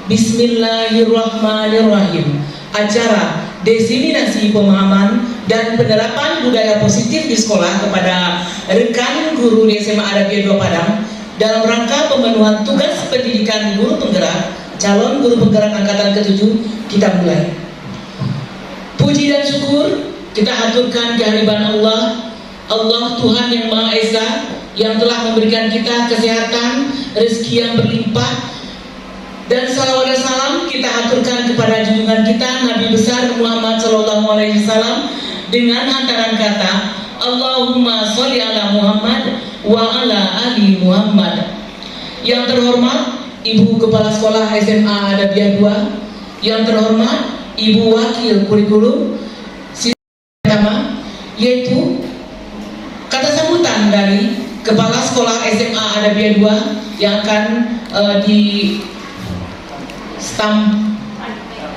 Bismillahirrahmanirrahim. Acara diseminasi pemahaman dan penerapan budaya positif di sekolah kepada rekan guru di SMA Adabiyah 2 Padang dalam rangka pemenuhan tugas pendidikan guru penggerak, calon guru penggerak angkatan ke-7, kita mulai. Puji dan syukur kita haturkan kehadiran Allah, Allah Tuhan yang Maha Esa, yang telah memberikan kita kesehatan, rezeki yang berlimpah. Dan salawat dan salam kita haturkan kepada junjungan kita Nabi besar Muhammad SAW dengan hantaran kata Allahumma sholli ala Muhammad wa ala ali Muhammad. Yang terhormat Ibu Kepala Sekolah SMA Adabiyah 2, yang terhormat Ibu Wakil Kurikulum pertama, yaitu kata sambutan dari Kepala Sekolah SMA Adabiyah 2 yang akan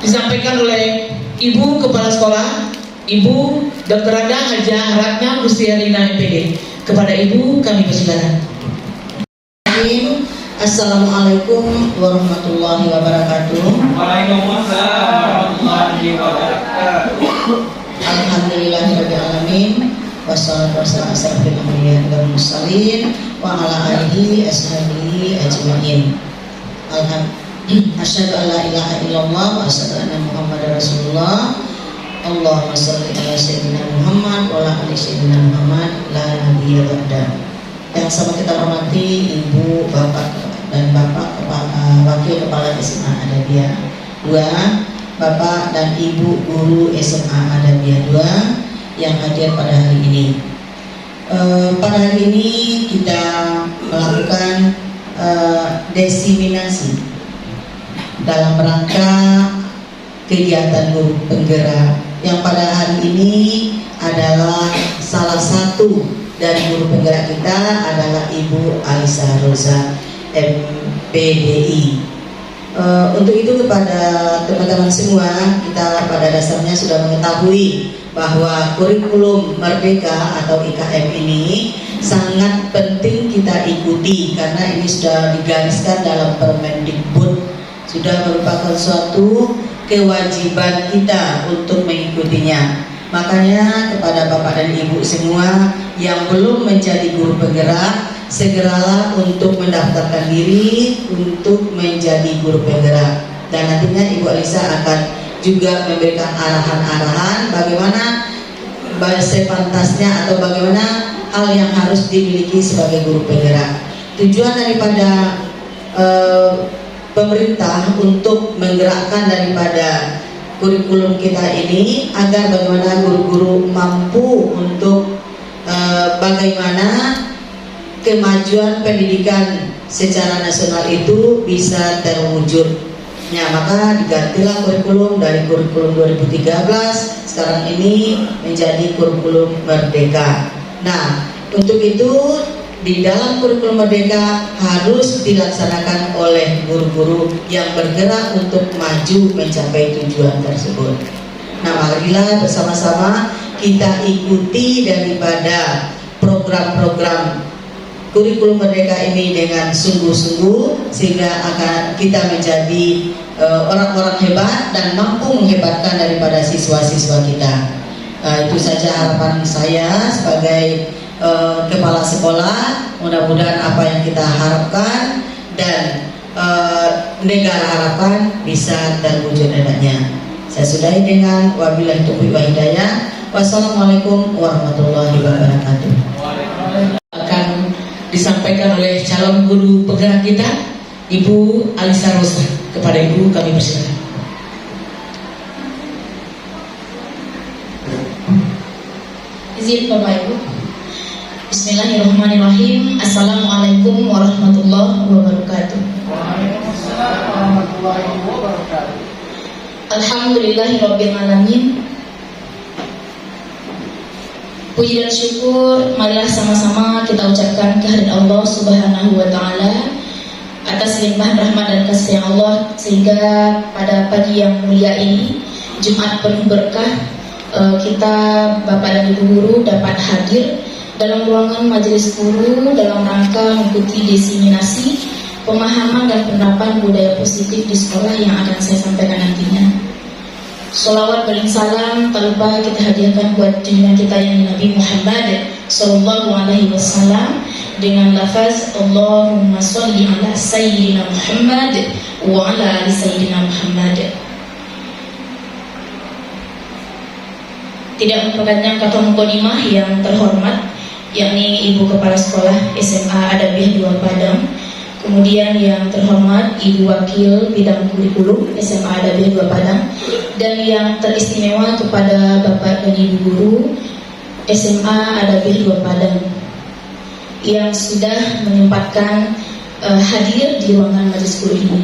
disampaikan oleh Ibu Kepala Sekolah, Ibu Dr. Rada Hajah Ratna Gustiarina MPD. Kepada Ibu kami persilakan. Assalamualaikum warahmatullahi wabarakatuh. Waalaikumsalam warahmatullahi wabarakatuh. Alhamdulillahirabbil alamin. Wassalatu wassalamu ala asyrofil anbiya'i wal mursalin wa ala alihi ashabihi ajmain. Asyhadu an la ilaha illallah wa asyhadu anna Muhammadar Rasulullah. Allahumma shalli ala sayyidina Muhammad wa ala ali sayyidina Muhammad la nabiyya ba'da. Yang sama kita hormati Ibu, Bapak dan Bapak Wakil Kepala SMA Adabiyah 2, Bapak dan Ibu Guru SMA Adabiyah 2 yang hadir pada hari ini. Pada hari ini kita melakukan diseminasi dalam rangka kegiatan guru penggerak yang pada hari ini adalah salah satu dari guru penggerak kita adalah Ibu Alisa Rosa MPDI. Untuk itu kepada teman-teman semua, kita pada dasarnya sudah mengetahui bahwa kurikulum Merdeka atau IKM ini sangat penting kita ikuti karena ini sudah digariskan dalam Permendikbud, sudah merupakan suatu kewajiban kita untuk mengikutinya. Makanya kepada Bapak dan Ibu semua yang belum menjadi guru penggerak, segeralah untuk mendaftarkan diri untuk menjadi guru penggerak. Dan nantinya Ibu Alisa akan juga memberikan arahan-arahan bagaimana sepantasnya atau bagaimana hal yang harus dimiliki sebagai guru penggerak. Tujuan daripada pemerintah untuk menggerakkan daripada kurikulum kita ini agar bagaimana guru-guru mampu untuk bagaimana kemajuan pendidikan secara nasional itu bisa terwujud. Ya, maka digantilah kurikulum dari kurikulum 2013 sekarang ini menjadi kurikulum Merdeka. Nah, untuk itu di dalam kurikulum Merdeka harus dilaksanakan oleh guru-guru yang bergerak untuk maju mencapai tujuan tersebut. Nah, marilah bersama-sama kita ikuti daripada program-program kurikulum Merdeka ini dengan sungguh-sungguh sehingga akan kita menjadi orang-orang hebat dan mampu menghebatkan daripada siswa-siswa kita. Itu saja harapan saya sebagai kepala sekolah. Mudah-mudahan apa yang kita harapkan dan negara harapkan bisa terwujud adanya. Saya sudahi dengan wabillahi taufiq wal hidayah. Wassalamualaikum warahmatullahi wabarakatuh. Akan disampaikan oleh calon guru penggerak kita Ibu Alisa Rosa. Kepada Ibu kami persilakan. Izin Bapak Ibu. Bismillahirrahmanirrahim. Assalamualaikum warahmatullahi wabarakatuh. Waalaikumsalam warahmatullahi wabarakatuh. Alhamdulillahirabbil alamin. Puji dan syukur marilah sama-sama kita ucapkan kehadirat Allah Subhanahu wa taala atas limpahan rahmat dan kasih Allah sehingga pada pagi yang mulia ini Jumat penuh berkah kita Bapak dan Ibu guru dapat hadir dalam ruangan majelis guru dalam rangka mengikuti diseminasi pemahaman dan penerapan budaya positif di sekolah yang akan saya sampaikan nantinya. Sholawat dan salam tak lupa kita hadiahkan buat junjungan kita yang Nabi Muhammad Sallallahu Alaihi Wasallam dengan lafaz Allahumma sholli ala Sayyidina Muhammad wa ala ali Sayyidina Muhammad. Tidak merupakan kata mukadimah yang terhormat, yakni Ibu Kepala Sekolah SMA Adabiah 2 Padang, kemudian yang terhormat Ibu Wakil Bidang Kurikulum SMA Adabiah 2 Padang, dan yang teristimewa kepada Bapak dan Ibu Guru SMA Adabiah 2 Padang yang sudah menyempatkan hadir di ruangan majelis guru ini.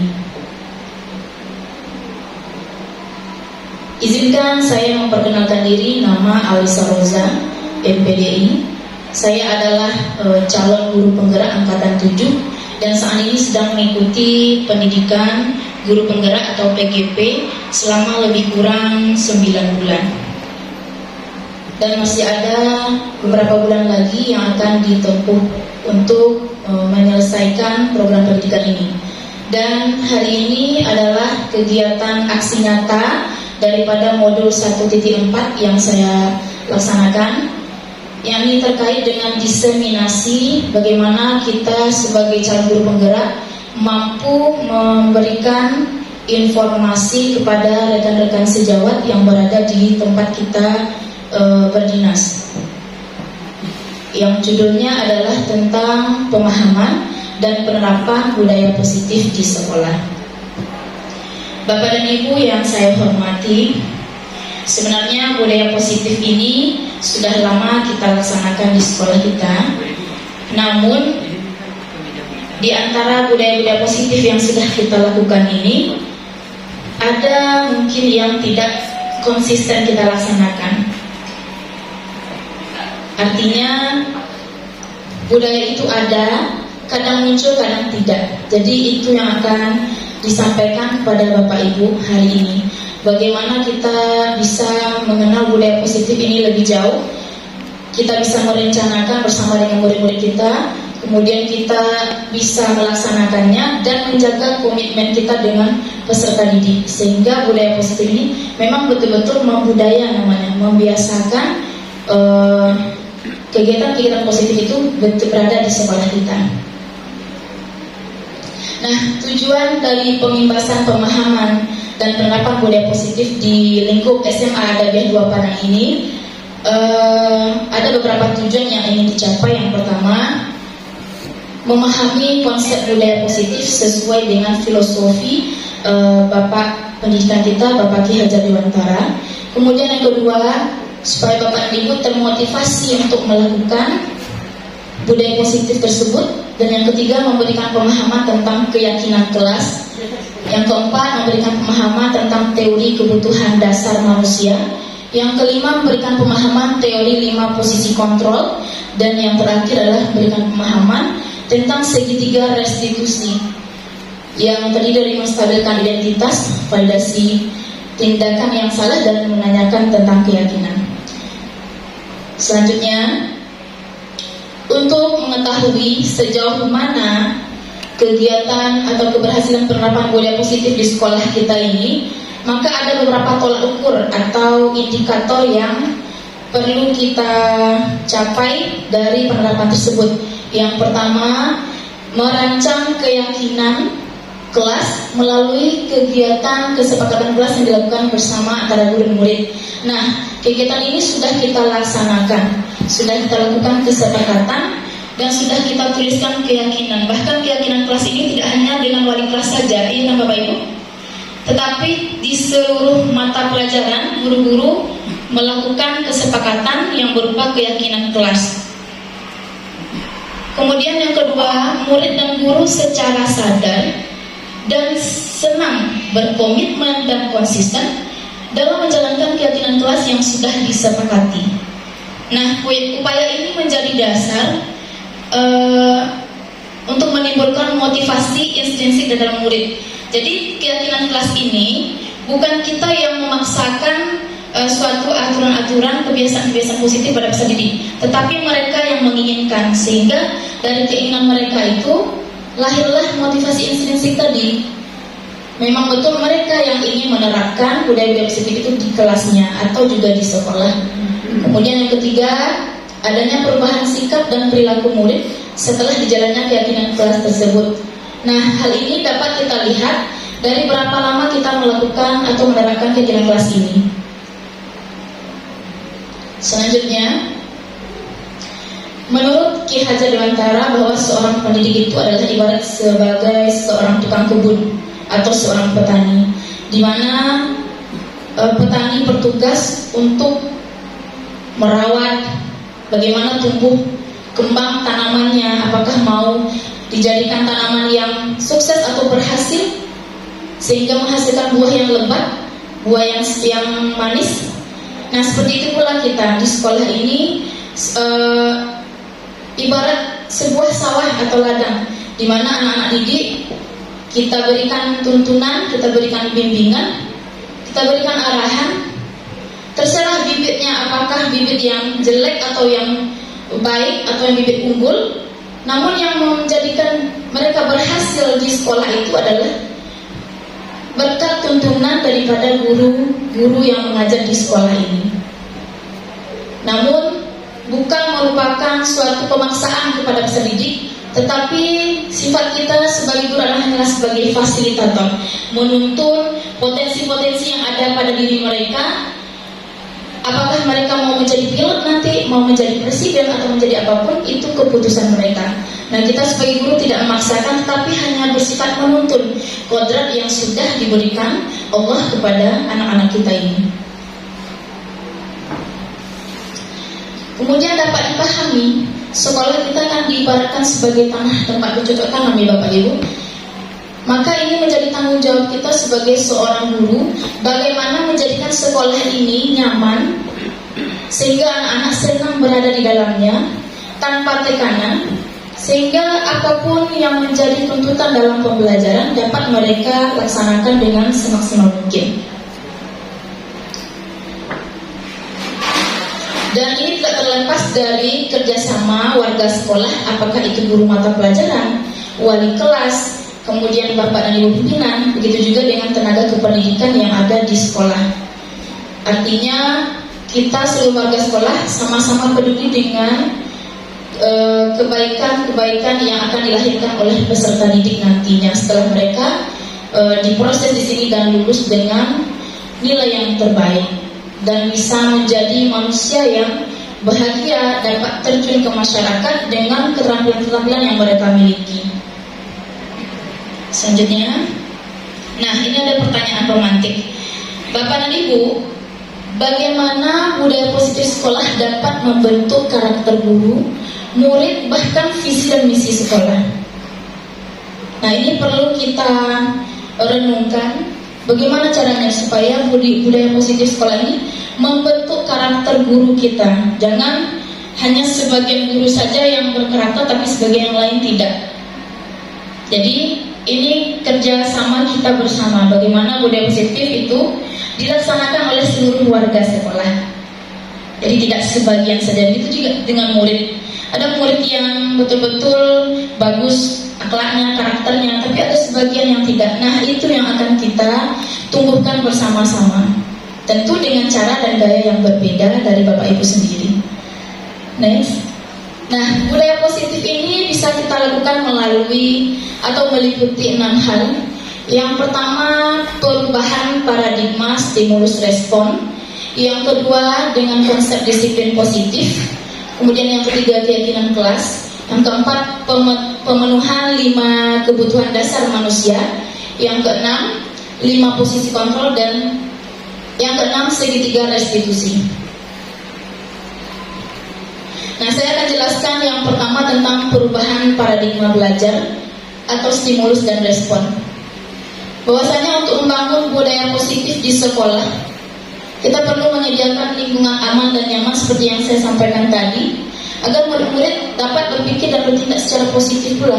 Izinkan saya memperkenalkan diri, nama Alisa Roza, MPDI. Saya adalah calon guru penggerak angkatan 7 dan saat ini sedang mengikuti pendidikan guru penggerak atau PGP selama lebih kurang 9 bulan. Dan masih ada beberapa bulan lagi yang akan ditempuh untuk menyelesaikan program pendidikan ini. Dan hari ini adalah kegiatan aksi nyata daripada modul 1.4 yang saya laksanakan, yakni terkait dengan diseminasi bagaimana kita sebagai calon guru penggerak mampu memberikan informasi kepada rekan-rekan sejawat yang berada di tempat kita berdinas, yang judulnya adalah tentang pemahaman dan penerapan budaya positif di sekolah. Bapak dan Ibu yang saya hormati, sebenarnya budaya positif ini sudah lama kita laksanakan di sekolah kita. Namun di antara budaya-budaya positif yang sudah kita lakukan ini, ada mungkin yang tidak konsisten kita laksanakan. Artinya budaya itu ada, kadang muncul, kadang tidak. Jadi itu yang akan disampaikan kepada Bapak Ibu hari ini. Bagaimana kita bisa mengenal budaya positif ini lebih jauh, kita bisa merencanakan bersama dengan murid-murid kita, kemudian kita bisa melaksanakannya dan menjaga komitmen kita dengan peserta didik, sehingga budaya positif ini memang betul-betul membudaya namanya, membiasakan kegiatan-kegiatan positif itu berada di sekolah kita. Nah, tujuan dari pengimbasan pemahaman dan penerapan budaya positif di lingkup SMA Adabiah 2 Padang ini ada beberapa tujuan yang ingin dicapai. Yang pertama, memahami konsep budaya positif sesuai dengan filosofi Bapak pendidikan kita, Bapak Ki Hajar Dewantara. Kemudian yang kedua, supaya Bapak dan Ibu termotivasi untuk melakukan budaya positif tersebut. Dan yang ketiga, memberikan pemahaman tentang keyakinan kelas. Yang keempat, memberikan pemahaman tentang teori kebutuhan dasar manusia. Yang kelima, memberikan pemahaman teori 5 posisi kontrol. Dan yang terakhir adalah memberikan pemahaman tentang segitiga restitusi, yang terdiri dari menstabilkan identitas, validasi tindakan yang salah, dan menanyakan tentang keyakinan. Selanjutnya, untuk mengetahui sejauh mana kegiatan atau keberhasilan penerapan budaya positif di sekolah kita ini, maka ada beberapa tolak ukur atau indikator yang perlu kita capai dari penerapan tersebut. Yang pertama, merancang keyakinan kelas melalui kegiatan kesepakatan kelas yang dilakukan bersama antara guru dan murid. Nah, kegiatan ini sudah kita laksanakan, sudah kita lakukan kesepakatan, dan sudah kita tuliskan keyakinan. Bahkan keyakinan kelas ini tidak hanya dengan wali kelas saja, iya kan Bapak Ibu? Tetapi di seluruh mata pelajaran, guru-guru melakukan kesepakatan yang berupa keyakinan kelas. Kemudian yang kedua, murid dan guru secara sadar dan senang berkomitmen dan konsisten dalam menjalankan keyakinan kelas yang sudah disepakati. Nah, upaya ini menjadi dasar untuk menimbulkan motivasi intrinsik dalam murid. Jadi keyakinan kelas ini bukan kita yang memaksakan suatu aturan-aturan, kebiasaan-kebiasaan positif pada peserta didik, tetapi mereka yang menginginkan, sehingga dari keinginan mereka itu lahirlah motivasi intrinsik tadi. Memang betul mereka yang ingin menerapkan budaya positif itu di kelasnya atau juga di sekolah. Kemudian yang ketiga, adanya perubahan sikap dan perilaku murid setelah dijalannya keyakinan kelas tersebut. Nah, hal ini dapat kita lihat dari berapa lama kita melakukan atau menerapkan keyakinan kelas ini. Selanjutnya, menurut Ki Hajar Dewantara bahwa seorang pendidik itu adalah ibarat sebagai seorang tukang kebun atau seorang petani, di mana petani bertugas untuk merawat bagaimana tumbuh kembang tanamannya, apakah mau dijadikan tanaman yang sukses atau berhasil sehingga menghasilkan buah yang lebat, buah yang manis. Nah, seperti itu pula kita di sekolah ini ibarat sebuah sawah atau ladang, di mana anak-anak didik kita berikan tuntunan, kita berikan bimbingan, kita berikan arahan. Terserah bibitnya apakah bibit yang jelek atau yang baik atau yang bibit unggul. Namun yang menjadikan mereka berhasil di sekolah itu adalah berkat tuntunan daripada guru-guru yang mengajar di sekolah ini. Namun bukan merupakan suatu pemaksaan kepada peserta didik, tetapi sifat kita sebagai guru adalah hanyalah sebagai fasilitator, menuntun potensi-potensi yang ada pada diri mereka. Apakah mereka mau menjadi pilot nanti, mau menjadi presiden atau menjadi apapun, itu keputusan mereka. Nah, kita sebagai guru tidak memaksakan, tapi hanya bersifat menuntun kodrat yang sudah diberikan Allah kepada anak-anak kita ini. Kemudian dapat dipahami, sekolah kita kan diibaratkan sebagai tanah tempat bercocok tanam ya Bapak Ibu. Maka ini menjadi tanggung jawab kita sebagai seorang guru, bagaimana menjadikan sekolah ini nyaman sehingga anak-anak senang berada di dalamnya tanpa tekanan, sehingga apapun yang menjadi tuntutan dalam pembelajaran dapat mereka laksanakan dengan semaksimal mungkin. Dan ini tidak terlepas dari kerjasama warga sekolah, apakah itu guru mata pelajaran, wali kelas, kemudian bapak dan ibu pimpinan, begitu juga dengan tenaga kependidikan yang ada di sekolah. Artinya kita seluruh warga sekolah sama-sama peduli dengan kebaikan-kebaikan yang akan dilahirkan oleh peserta didik nantinya setelah mereka diproses di sini dan lulus dengan nilai yang terbaik dan bisa menjadi manusia yang bahagia, dapat terjun ke masyarakat dengan keterampilan-keterampilan yang mereka miliki. Selanjutnya, nah ini ada pertanyaan romantik. Bapak dan Ibu, bagaimana budaya positif sekolah dapat membentuk karakter guru, murid, bahkan visi dan misi sekolah? Nah, ini perlu kita renungkan bagaimana caranya supaya budaya positif sekolah ini membentuk karakter guru kita. Jangan hanya sebagian guru saja yang berkarakter tapi sebagian yang lain tidak. Jadi ini kerjasama kita bersama, bagaimana budaya positif itu dilaksanakan oleh seluruh warga sekolah. Jadi tidak sebagian saja, itu juga dengan murid. Ada murid yang betul-betul bagus akhlaknya, karakternya, tapi ada sebagian yang tidak. Nah, itu yang akan kita tumbuhkan bersama-sama. Tentu dengan cara dan gaya yang berbeda dari Bapak Ibu sendiri. Next. Nah, budaya positif ini bisa kita lakukan melalui atau meliputi 6 hal. Yang pertama, perubahan paradigma stimulus respon. Yang kedua, dengan konsep disiplin positif. Kemudian yang ketiga, keyakinan kelas. Yang keempat, pemenuhan 5 kebutuhan dasar manusia. Yang keenam, 5 posisi kontrol. Dan yang keenam, segitiga restitusi. Nah, saya akan jelaskan yang pertama tentang perubahan paradigma belajar atau stimulus dan respon. Bahwasanya untuk membangun budaya positif di sekolah, kita perlu menyediakan lingkungan aman dan nyaman seperti yang saya sampaikan tadi, agar murid-murid dapat berpikir dan bertindak secara positif pula.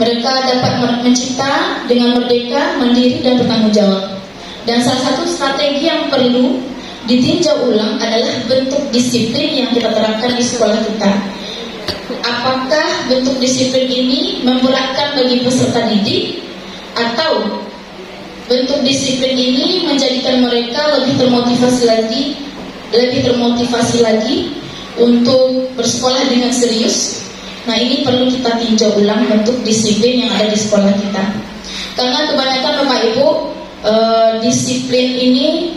Mereka dapat mencipta dengan merdeka, mandiri, dan bertanggung jawab. Dan salah satu strategi yang perlu ditinjau ulang adalah bentuk disiplin yang kita terapkan di sekolah kita. Apakah bentuk disiplin ini memberatkan bagi peserta didik atau bentuk disiplin ini menjadikan mereka lebih termotivasi lagi untuk bersekolah dengan serius. Nah, ini perlu kita tinjau ulang bentuk disiplin yang ada di sekolah kita. Karena kebanyakan Bapak Ibu, disiplin ini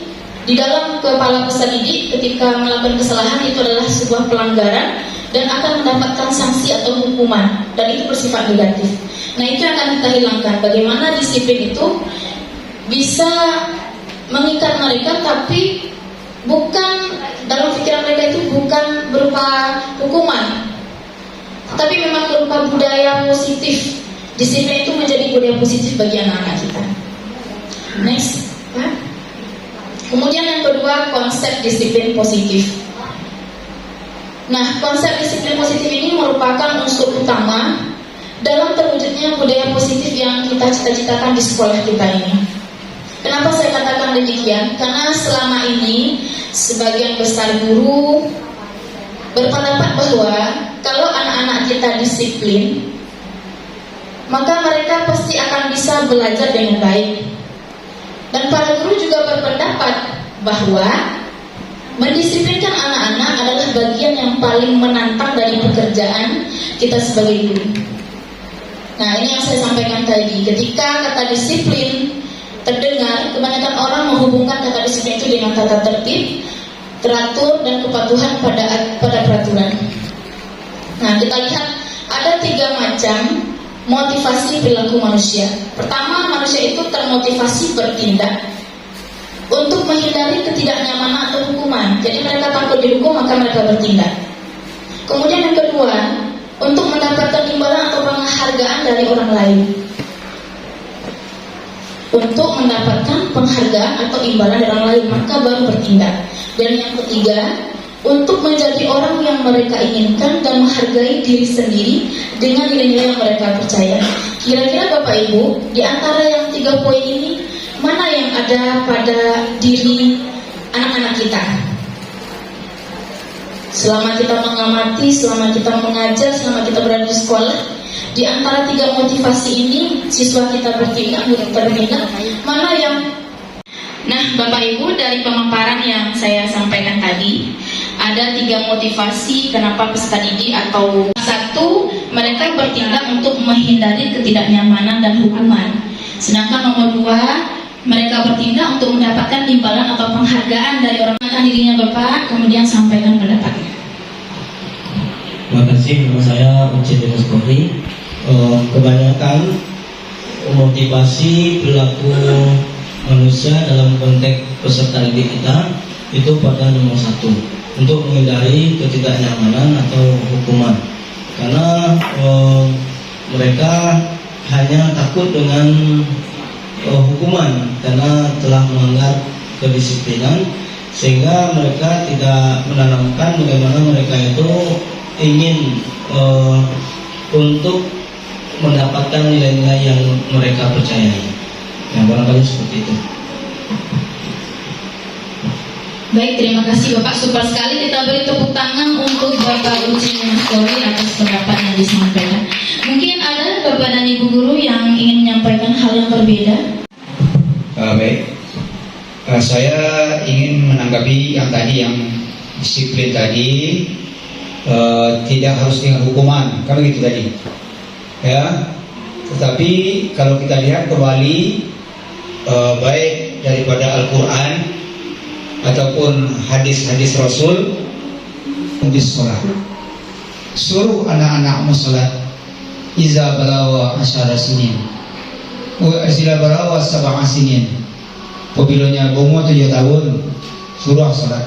di dalam kepala peserta didik ketika melakukan kesalahan itu adalah sebuah pelanggaran dan akan mendapatkan sanksi atau hukuman, dan itu bersifat negatif. Nah, itu akan kita hilangkan. Bagaimana disiplin itu bisa mengikat mereka, tapi bukan dalam pikiran mereka itu bukan berupa hukuman, tapi memang berupa budaya positif. Disiplin itu menjadi budaya positif bagi anak-anak kita. Next, kemudian yang kedua, konsep disiplin positif. Nah, konsep disiplin positif ini merupakan unsur utama dalam terwujudnya budaya positif yang kita cita-citakan di sekolah kita ini. Kenapa saya katakan demikian? Karena selama ini sebagian besar guru berpendapat bahwa kalau anak-anak kita disiplin, maka mereka pasti akan bisa belajar dengan baik. Dan para guru juga berpendapat bahwa mendisiplinkan anak-anak adalah bagian yang paling menantang dari pekerjaan kita sebagai guru. Nah, ini yang saya sampaikan tadi. Ketika kata disiplin terdengar, kebanyakan orang menghubungkan kata disiplin itu dengan tata tertib, teratur, dan kepatuhan pada peraturan. Nah, kita lihat ada 3 macam motivasi perilaku manusia. Pertama, manusia itu termotivasi bertindak untuk menghindari ketidaknyamanan atau hukuman. Jadi mereka takut dihukum, maka mereka bertindak. Kemudian yang kedua, untuk mendapatkan imbalan atau penghargaan dari orang lain. Untuk mendapatkan penghargaan atau imbalan dari orang lain, maka baru bertindak. Dan yang ketiga, untuk menjadi orang yang mereka inginkan dan menghargai diri sendiri dengan nilai-nilai yang mereka percaya. Kira-kira Bapak Ibu, di antara yang 3 poin ini, mana yang ada pada diri anak-anak kita? Selama kita mengamati, selama kita mengajar, selama kita berada di sekolah, di antara 3 motivasi ini, siswa kita bertindak, mana yang... Nah, Bapak Ibu, dari pemaparan yang saya sampaikan tadi, ada 3 motivasi kenapa peserta didik atau 1, mereka bertindak untuk menghindari ketidaknyamanan dan hukuman. Sedangkan nomor 2, mereka bertindak untuk mendapatkan imbalan atau penghargaan dari orang lain dirinya Bapak, kemudian sampaikan pendapatnya. Terima kasih, nama saya Uci Demus Kohri. Kebanyakan motivasi perilaku manusia dalam konteks peserta didik kita itu pada nomor 1, untuk menghindari ketidaknyamanan atau hukuman. Karena mereka hanya takut dengan hukuman karena telah melanggar kedisiplinan, sehingga mereka tidak menanamkan bagaimana mereka itu ingin untuk mendapatkan nilai-nilai yang mereka percayai. Yang barangkali seperti itu. Baik, terima kasih Bapak, super sekali. Kita beri tepuk tangan untuk Bapak Uci Demus Kohri atas pendapat yang disampaikan. Mungkin ada Bapak dan Ibu guru yang ingin menyampaikan hal yang berbeda. Baik, saya ingin menanggapi yang tadi, yang disiplin tadi, tidak harus dengan hukuman, kan begitu tadi, ya. Tetapi kalau kita lihat kembali, baik daripada Al-Quran ataupun hadis-hadis Rasul, di sholat, suruh anak-anak sholat, iza balawa asyara sinin, iza balawa sab'a sinin, apabila umur 7 tahun, suruh sholat.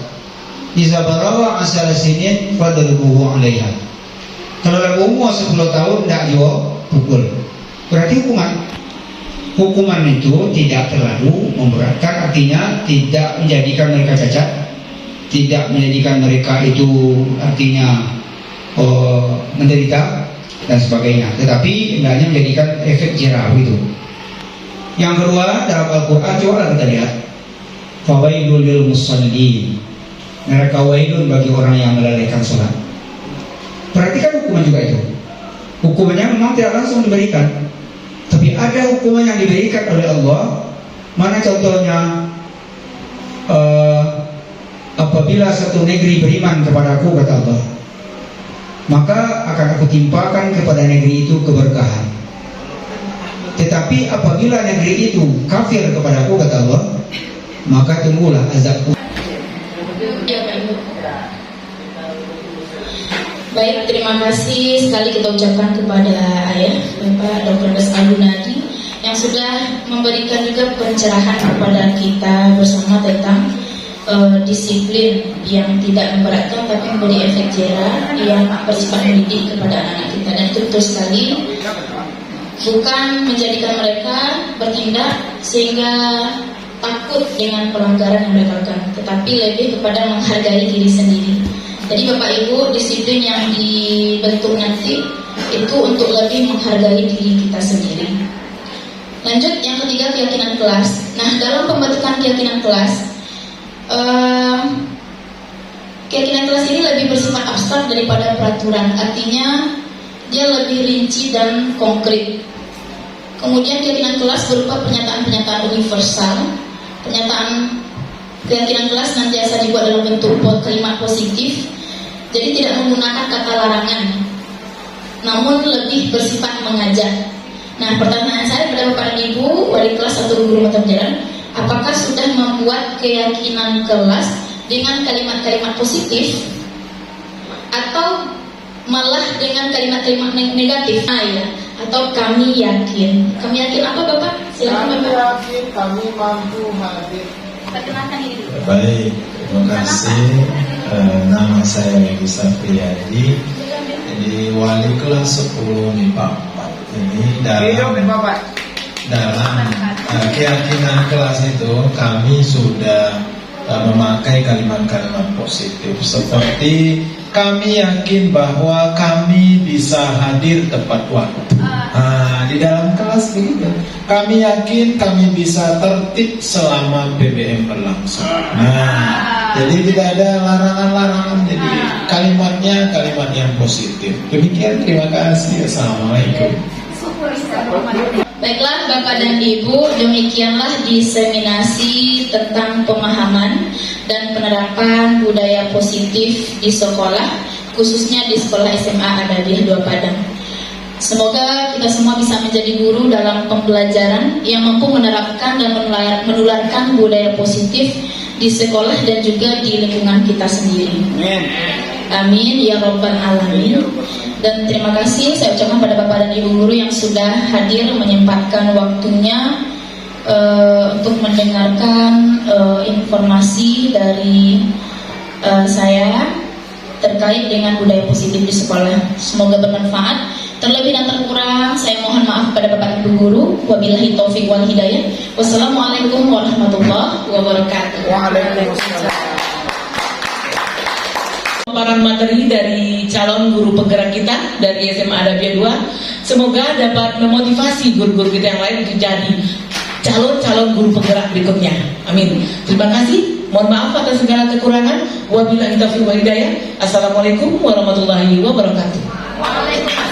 Iza balawa asyara sinin, fadrubuhu alaiha. Kalau umur 10 tahun, tidak dipukul. Berarti hukuman itu tidak terlalu memberatkan, artinya tidak menjadikan mereka cacat, tidak menjadikan mereka itu artinya menderita dan sebagainya, tetapi hendaknya menjadikan efek jerah itu. Yang kedua, dalam Al-Quran coba kita lihat, fawailul lil musallin, neraka wailun bagi orang yang melalaikan sholat. Perhatikan hukuman juga itu. Hukumannya memang tidak langsung diberikan, tapi ada hukuman yang diberikan oleh Allah. Mana contohnya? Apabila satu negeri beriman kepada aku, kata Allah, maka akan aku timpakan kepada negeri itu keberkahan. Tetapi apabila negeri itu kafir kepada aku, kata Allah, maka tunggulah azabku. Ya, Pak Ibu. Baik, terima kasih sekali kita ucapkan kepada Ayah Bapak Dr. Desal Gunadi yang sudah memberikan juga pencerahan kepada kita bersama tentang disiplin yang tidak memberatkan tapi memberi efek jerah yang bersifat mendidik kepada anak-anak kita. Dan itu betul sekali, bukan menjadikan mereka bertindak sehingga takut dengan pelanggaran yang mereka lakukan, tetapi lebih kepada menghargai diri sendiri. Jadi Bapak Ibu, disiplin yang dibentuk nanti itu untuk lebih menghargai diri kita sendiri. Lanjut, yang ketiga, keyakinan kelas. Nah, dalam pembentukan keyakinan kelas, keyakinan kelas ini lebih bersifat abstrak daripada peraturan. Artinya dia lebih rinci dan konkret. Kemudian keyakinan kelas berupa pernyataan-pernyataan universal. Pernyataan keyakinan kelas nantiasa dibuat dalam bentuk kalimat positif. Jadi tidak menggunakan kata larangan, namun lebih bersifat mengajak. Nah, pertanyaan saya kepada Bapak dan Ibu wali kelas atau guru mata pelajaran, apakah sudah membuat keyakinan kelas dengan kalimat-kalimat positif atau malah dengan kalimat-kalimat negatif? Ya. Atau kami yakin. Kami yakin apa Bapak? Silakan Bapak. Kami yakin kami mampu hadir. Perkenalkan ini dulu. Baik, terima kasih. Nama saya Legi Sapriyadi. Jadi wali kelas 10 MIPA 4 ini dalam keyakinan kelas itu kami sudah memakai kalimat-kalimat positif seperti kami yakin bahwa kami bisa hadir tepat waktu. Di dalam kelas begitu. Kami yakin kami bisa tertib selama PBM berlangsung. Jadi tidak ada larangan-larangan. Jadi kalimatnya kalimat yang positif. Demikian, terima kasih. Assalamualaikum. Baiklah Bapak dan Ibu, demikianlah diseminasi tentang pemahaman dan penerapan budaya positif di sekolah, khususnya di sekolah SMA Adabiah 2 Padang. Semoga kita semua bisa menjadi guru dalam pembelajaran yang mampu menerapkan dan menularkan budaya positif di sekolah dan juga di lingkungan kita sendiri. Amin ya Rabbal Alamin. Dan terima kasih saya ucapkan pada Bapak dan Ibu guru yang sudah hadir menyempatkan waktunya untuk mendengarkan informasi dari saya terkait dengan budaya positif di sekolah. Semoga bermanfaat. Terlebih dan terkurang saya mohon maaf kepada Bapak Ibu guru. Wabillahi taufik wal hidayah. Wassalamualaikum warahmatullahi wabarakatuh. Waalaikumsalam. Paparan materi dari calon guru penggerak kita dari SMA Adabiah 2 semoga dapat memotivasi guru-guru kita yang lain untuk jadi calon-calon guru penggerak berikutnya. Amin. Terima kasih. Mohon maaf atas segala kekurangan. Wabillahi taufiq wal hidayah. Assalamualaikum warahmatullahi wabarakatuh. Waalaikumsalam.